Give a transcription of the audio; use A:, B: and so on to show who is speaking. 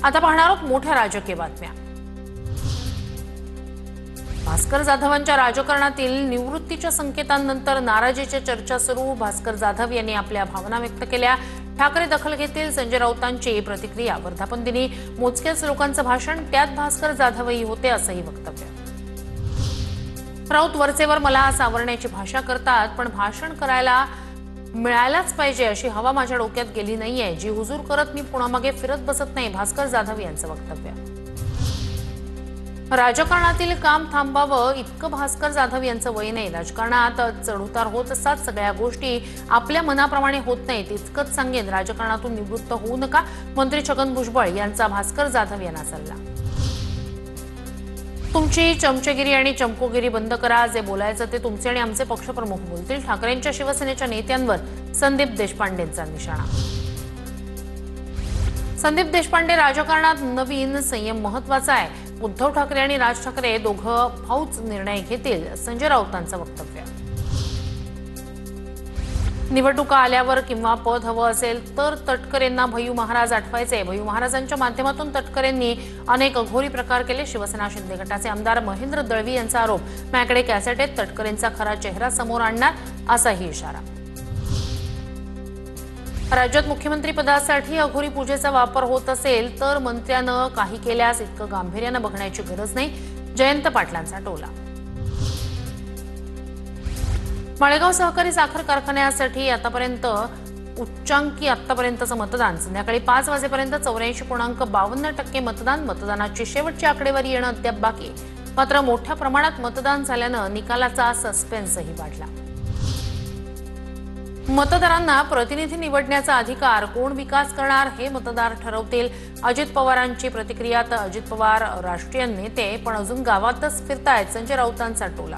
A: आता पाहणार आहोत मोठ्या राजकीय बातम्या। भास्कर जाधवांच्या राजकारणातील निवृत्तीच्या संकेतांनंतर नाराजीच्या चर्चा सुरू। भास्कर जाधव यांनी आपल्या भावना व्यक्त केल्या। ठाकरे दखल घेतील, संजय राऊतांची प्रतिक्रिया। वर्धापन दिनी मोजक्याच लोकांचं भाषण, त्यात भास्कर जाधवही होते असंही वक्तव्य। राऊत वरचेवर मला सावरण्याची भाषा करतात, पण भाषण करायला मिळायलाच पाहिजे अशी हवा माझ्या डोक्यात गेली नाहीये। जी हुजूर करत मी पुणामागे फिरत बसत नाही, भास्कर जाधव यांचं वक्तव्य। राजकारणातील काम थांबावं इतकं भास्कर जाधव यांचं वय नाही। राजकारणात चढउतार होत असतात, सगळ्या गोष्टी आपल्या मनाप्रमाणे होत नाहीत। इतकंच सांगेन, राजकारणातून निवृत्त होऊ नका, मंत्री छगन भुजबळ यांचा भास्कर जाधव यांना सल्ला। तुमची चमचेगिरी आणि चमकोगिरी बंद करा, जे बोलायचं ते तुमचे आणि आमचे पक्षप्रमुख बोलतील। ठाकरेंच्या शिवसेनेच्या नेत्यांवर संदीप देशपांडेंचा निशाणा। संदीप देशपांडे, राजकारणात नवीन संयम महत्वाचा आहे। उद्धव ठाकरे आणि राज ठाकरे दोघं भाऊच निर्णय घेतील, संजय राऊतांचं वक्तव्य। निवडणुका आल्यावर किंवा पद हवं असेल तर तटकरेंना भय्यू महाराज आठवायचे। भय्यू महाराजांच्या माध्यमातून तटकरेंनी अनेक अघोरी प्रकार केले। शिवसेना शिंदे गटाचे आमदार महेंद्र दळवी यांचा आरोप, माझ्याकडे कॅसेट आहेत, तटकरेंचा खरा चेहरा समोर आणणार असाही इशारा। राज्यात मुख्यमंत्री पदासाठी अघोरी पूजेचा वापर होत असेल तर मंत्र्यानं काही केल्यास इतकं गांभीर्यानं बघण्याची गरज नाही, जयंत पाटलांचा टोला। माळेगाव सहकारी साखर कारखान्यासाठी आतापर्यंतचं मतदान संध्याकाळी 5 वाजेपर्यंत 84.52% मतदान। मतदानाची शेवटची आकडेवारी येणं अद्याप बाकी, मात्र मोठ्या प्रमाणात मतदान झाल्यानं निकालाचा सस्पेन्सही वाढला। मतदारांना प्रतिनिधी निवडण्याचा अधिकार कोण विकास करणार हे मतदार ठरवतील, अजित पवारांची प्रतिक्रिया। तर अजित पवार राष्ट्रीय नेते पण अजून गावातच फिरतायत, संजय राऊतांचा टोला।